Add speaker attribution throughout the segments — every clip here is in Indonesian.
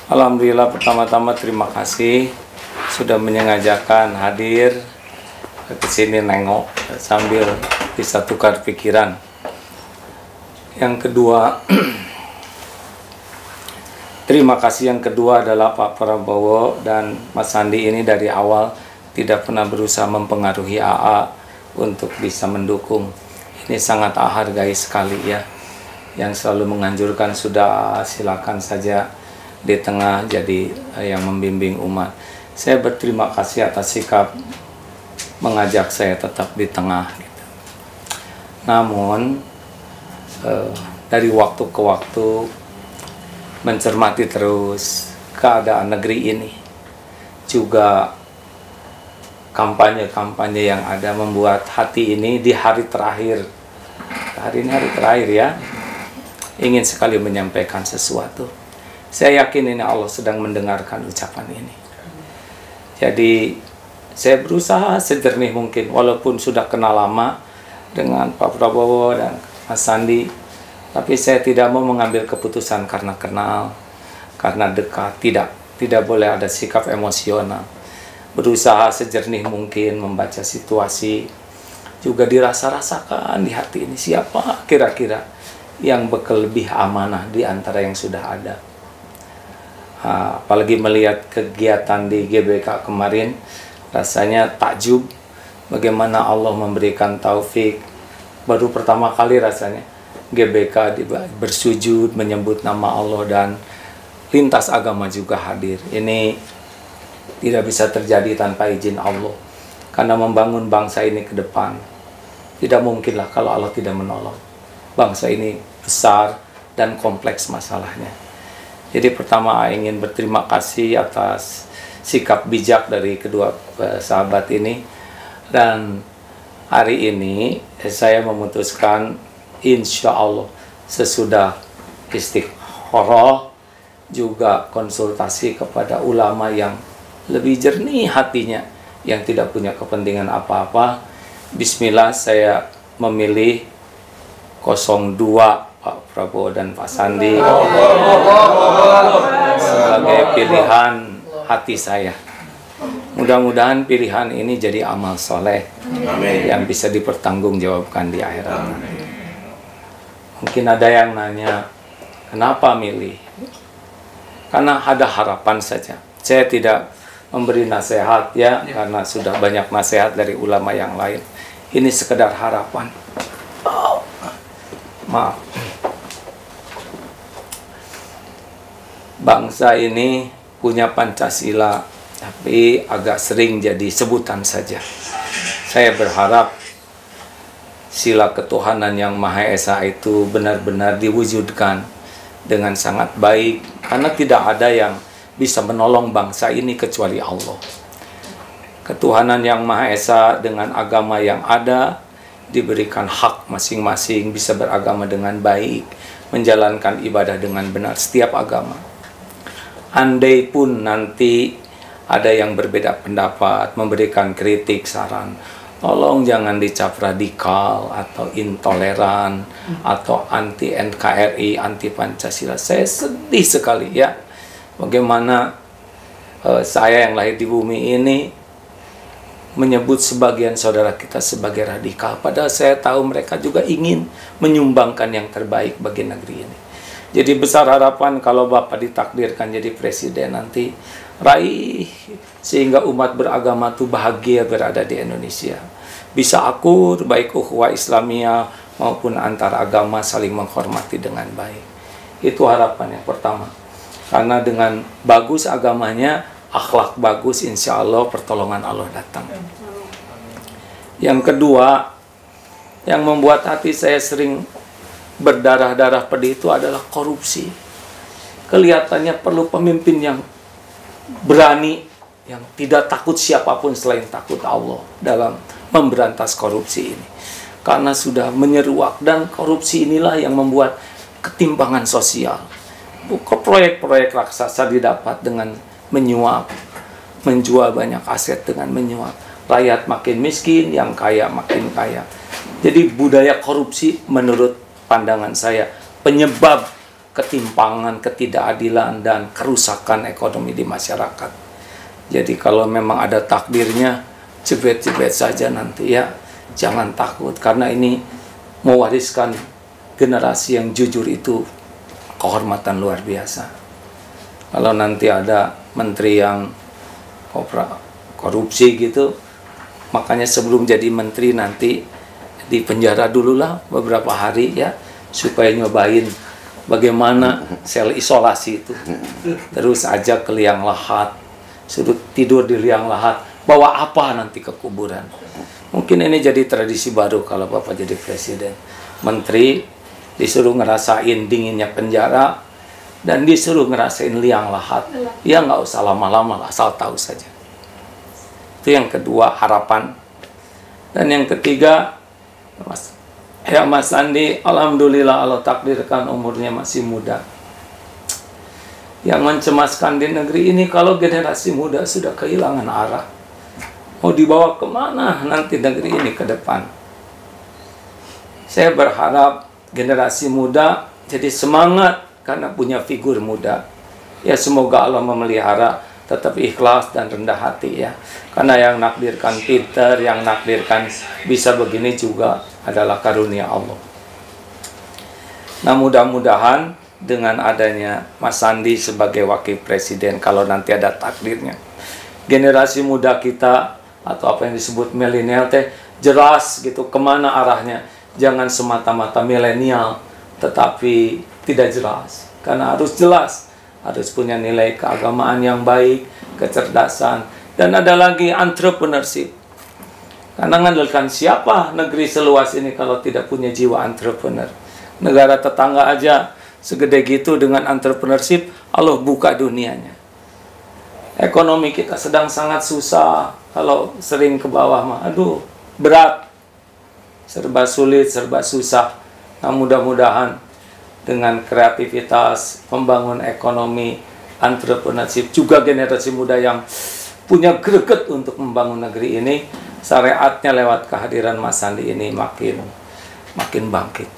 Speaker 1: Alhamdulillah, pertama-tama terima kasih sudah menyengajakan hadir ke sini nengok sambil bisa tukar pikiran. Yang kedua, terima kasih yang kedua adalah Pak Prabowo dan Mas Sandi ini dari awal tidak pernah berusaha mempengaruhi AA untuk bisa mendukung. Ini sangat hargai sekali ya. Yang selalu menganjurkan sudah silakan saja di tengah jadi yang membimbing umat. Saya berterima kasih atas sikap mengajak saya tetap di tengah. Gitu. Namun dari waktu ke waktu mencermati terus keadaan negeri ini, juga kampanye-kampanye yang ada membuat hati ini di hari terakhir, hari ini hari terakhir ya, ingin sekali menyampaikan sesuatu. Saya yakin ini Allah sedang mendengarkan ucapan ini. Jadi saya berusaha sejernih mungkin, walaupun sudah kenal lama dengan Pak Prabowo dan Mas Sandi, tapi saya tidak mau mengambil keputusan karena kenal, karena dekat. Tidak boleh ada sikap emosional. Berusaha sejernih mungkin membaca situasi, juga dirasa-rasakan di hati ini siapa kira-kira yang bakal lebih amanah di antara yang sudah ada. Apalagi melihat kegiatan di GBK kemarin, rasanya takjub bagaimana Allah memberikan taufik. Baru pertama kali rasanya GBK bersujud menyebut nama Allah dan lintas agama juga hadir. Ini tidak bisa terjadi tanpa izin Allah, karena membangun bangsa ini ke depan tidak mungkinlah kalau Allah tidak menolong. Bangsa ini besar dan kompleks masalahnya. Jadi pertama ingin berterima kasih atas sikap bijak dari kedua sahabat ini. Dan hari ini saya memutuskan insya Allah sesudah istikharah juga konsultasi kepada ulama yang lebih jernih hatinya, yang tidak punya kepentingan apa-apa. Bismillah, saya memilih 02 Pak Prabowo dan Pak Sandi sebagai pilihan hati saya. Mudah-mudahan pilihan ini jadi amal soleh yang bisa dipertanggungjawabkan di akhirat nanti. Mungkin ada yang nanya, kenapa milih? Karena ada harapan saja. Saya tidak memberi nasihat ya, karena sudah banyak nasihat dari ulama yang lain. Ini sekedar harapan. Maaf. Bangsa ini punya Pancasila, tapi agak sering jadi sebutan saja. Saya berharap sila ketuhanan yang Maha Esa itu benar-benar diwujudkan dengan sangat baik, karena tidak ada yang bisa menolong bangsa ini kecuali Allah. Ketuhanan yang Maha Esa dengan agama yang ada diberikan hak masing-masing bisa beragama dengan baik, menjalankan ibadah dengan benar setiap agama. Andai pun nanti ada yang berbeda pendapat, memberikan kritik, saran, tolong jangan dicap radikal atau intoleran atau anti NKRI, anti Pancasila. Saya sedih sekali ya, bagaimana saya yang lahir di bumi ini menyebut sebagian saudara kita sebagai radikal, padahal saya tahu mereka juga ingin menyumbangkan yang terbaik bagi negeri ini. Jadi besar harapan kalau Bapak ditakdirkan jadi presiden nanti, raih sehingga umat beragama itu bahagia berada di Indonesia. Bisa akur baik ukhuwah Islamiyah maupun antar agama saling menghormati dengan baik. Itu harapan yang pertama. Karena dengan bagus agamanya, akhlak bagus, insya Allah pertolongan Allah datang. Yang kedua, yang membuat hati saya sering berdarah-darah pedih itu adalah korupsi. Kelihatannya perlu pemimpin yang berani, yang tidak takut siapapun selain takut Allah dalam memberantas korupsi ini. Karena sudah menyeruak, dan korupsi inilah yang membuat ketimpangan sosial. Bukan proyek-proyek raksasa didapat dengan menyuap, menjual banyak aset dengan menyuap. Rakyat makin miskin, yang kaya makin kaya. Jadi budaya korupsi menurut pandangan saya penyebab ketimpangan, ketidakadilan, dan kerusakan ekonomi di masyarakat. Jadi kalau memang ada takdirnya, jebret-jebret saja nanti ya. Jangan takut, karena ini mewariskan generasi yang jujur itu kehormatan luar biasa. Kalau nanti ada menteri yang korupsi gitu, makanya sebelum jadi menteri nanti di penjara dululah beberapa hari ya, supaya nyobain bagaimana sel isolasi itu. Terus ajak ke liang lahat, suruh tidur di liang lahat, bawa apa nanti ke kuburan. Mungkin ini jadi tradisi baru kalau Bapak jadi presiden. Menteri disuruh ngerasain dinginnya penjara dan disuruh ngerasain liang lahat. Ya nggak usah lama-lama, asal tahu saja. Itu yang kedua, harapan. Dan yang ketiga, Mas Andi, alhamdulillah Allah takdirkan umurnya masih muda. Yang mencemaskan di negeri ini kalau generasi muda sudah kehilangan arah. Mau dibawa kemana nanti negeri ini ke depan? Saya berharap generasi muda jadi semangat karena punya figur muda. Ya semoga Allah memelihara tetap ikhlas dan rendah hati ya. Karena yang nakdirkan pinter, yang nakdirkan bisa begini juga adalah karunia Allah. Nah mudah-mudahan dengan adanya Mas Sandi sebagai wakil presiden, kalau nanti ada takdirnya, generasi muda kita atau apa yang disebut milenial teh jelas gitu kemana arahnya. Jangan semata-mata milenial tetapi tidak jelas, karena harus jelas, harus punya nilai keagamaan yang baik, kecerdasan, dan ada lagi entrepreneurship. Karena ngandalkan siapa negeri seluas ini kalau tidak punya jiwa entrepreneur? Negara tetangga aja segede gitu dengan entrepreneurship, Allah buka dunianya. Ekonomi kita sedang sangat susah, kalau sering ke bawah mah, aduh, berat, serba sulit, serba susah. Nah mudah-mudahan dengan kreativitas, pembangun ekonomi, entrepreneurship, juga generasi muda yang punya greget untuk membangun negeri ini, syariatnya lewat kehadiran Mas Sandi ini makin bangkit.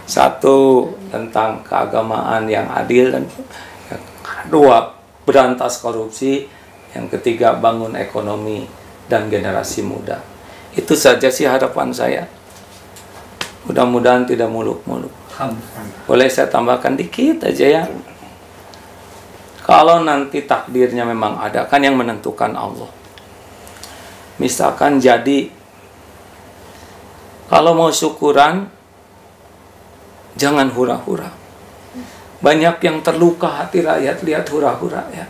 Speaker 1: Satu, tentang keagamaan yang adil, dan yang kedua, berantas korupsi, yang ketiga, bangun ekonomi dan generasi muda. Itu saja sih harapan saya. Mudah-mudahan tidak muluk-muluk. Boleh saya tambahkan dikit aja ya. Kalau nanti takdirnya memang ada, kan yang menentukan Allah. Misalkan jadi, kalau mau syukuran, jangan hura-hura. Banyak yang terluka hati rakyat lihat hura-hura ya.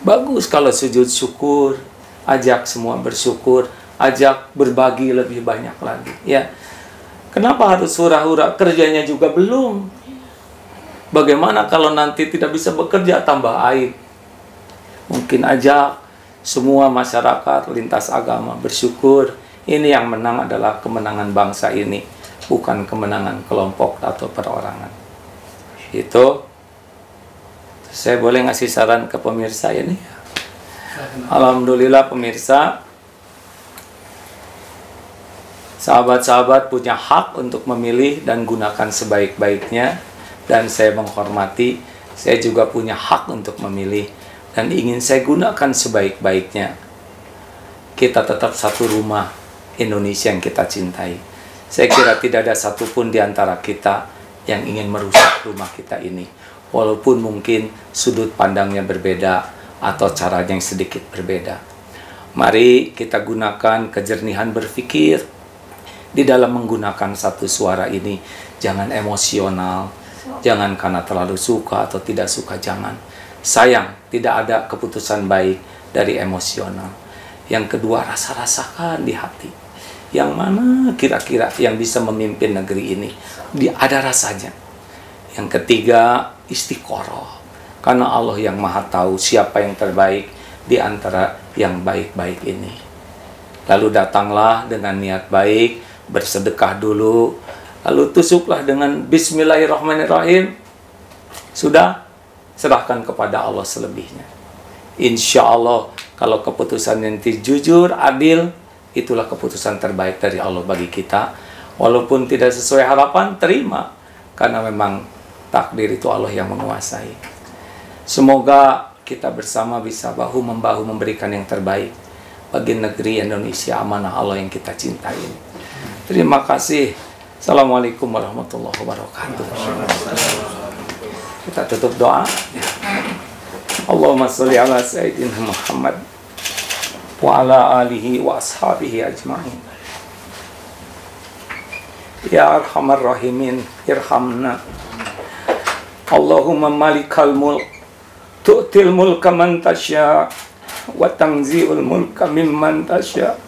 Speaker 1: Bagus kalau sujud syukur, ajak semua bersyukur, ajak berbagi lebih banyak lagi ya. Kenapa harus hura-hura? Kerjanya juga belum. Bagaimana kalau nanti tidak bisa bekerja, tambah aib? Mungkin ajak semua masyarakat lintas agama bersyukur. Ini yang menang adalah kemenangan bangsa ini, bukan kemenangan kelompok atau perorangan. Itu saya boleh ngasih saran ke pemirsa ini. Alhamdulillah pemirsa, sahabat-sahabat punya hak untuk memilih dan gunakan sebaik-baiknya, dan saya menghormati. Saya juga punya hak untuk memilih dan ingin saya gunakan sebaik-baiknya. Kita tetap satu rumah, Indonesia yang kita cintai. Saya kira tidak ada satupun di antara kita yang ingin merusak rumah kita ini, walaupun mungkin sudut pandangnya berbeda atau caranya yang sedikit berbeda. Mari kita gunakan kejernihan berpikir di dalam menggunakan satu suara ini. Jangan emosional, jangan karena terlalu suka atau tidak suka, jangan. Sayang, tidak ada keputusan baik dari emosional. Yang kedua, rasa-rasakan di hati. Yang mana kira-kira yang bisa memimpin negeri ini? Ada rasanya. Yang ketiga, istiqoroh. Karena Allah yang maha tahu siapa yang terbaik di antara yang baik-baik ini. Lalu datanglah dengan niat baik, bersedekah dulu, lalu tusuklah dengan Bismillahirrahmanirrahim. Sudah, serahkan kepada Allah selebihnya. Insya Allah, kalau keputusan nanti jujur, adil, itulah keputusan terbaik dari Allah bagi kita. Walaupun tidak sesuai harapan, terima. Karena memang takdir itu Allah yang menguasai. Semoga kita bersama bisa bahu-membahu memberikan yang terbaik bagi negeri Indonesia, amanah Allah yang kita cintai. Terima kasih. Assalamualaikum warahmatullahi wabarakatuh. Kita tutup doa. Allahumma sholli ala sayyidina Muhammad wa ala alihi wa ashabihi ajma'in. Ya arhamar rahimin, irhamna. Allahumma malikal mulk, tu'til mulka man tasya, wa tanzi'ul mulka mimman tasya,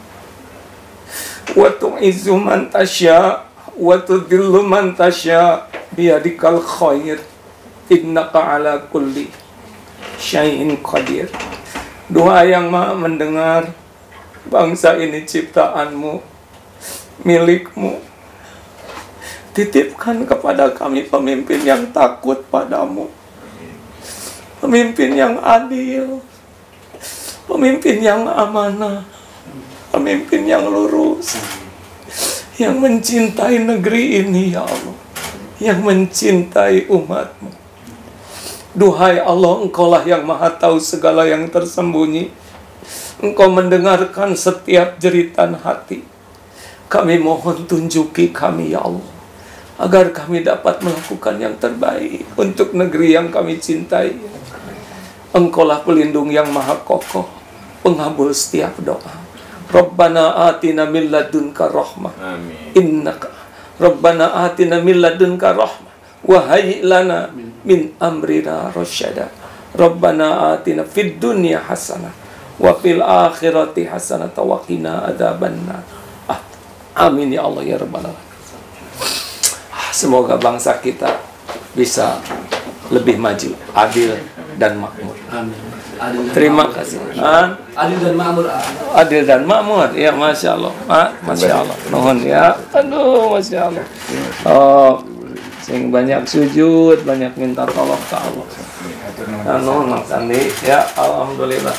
Speaker 1: wa tu'izzu man tasya, wa tudhillu man tasya, biyadikal khair, innaka ala kulli syai'in qadir. Doa yang Maha mendengar, bangsa ini ciptaanmu, milikmu. Titipkan kepada kami pemimpin yang takut padamu, pemimpin yang adil, pemimpin yang amanah, pemimpin yang lurus, yang mencintai negeri ini ya Allah, yang mencintai umatmu. Duhai Allah, Engkaulah yang Maha tahu segala yang tersembunyi. Engkau mendengarkan setiap jeritan hati. Kami mohon tunjuki kami ya Allah, agar kami dapat melakukan yang terbaik untuk negeri yang kami cintai. Engkaulah pelindung yang maha kokoh, pengabul setiap doa. Rabbana atina min ladunka rahmah. Innaka Rabbana atina min ladunka rahmah wa hayyi lana min amrina rasyada. Rabbana atina fid dunya hasanah wa fil akhirati hasanah wa qina adzabannar. Amin ya Allah ya rabbal alamin. Semoga bangsa kita bisa lebih maju, adil dan makmur.
Speaker 2: Amin.
Speaker 1: Terima kasih.
Speaker 2: Adil dan makmur.
Speaker 1: Adil dan makmur. Ya, masya Allah. Masya Allah. Nuhun ya. Aduh, masya Allah. Oh, sing banyak sujud, banyak minta tolong ke Allah. Nuhun Mas Andi. Ya, alhamdulillah.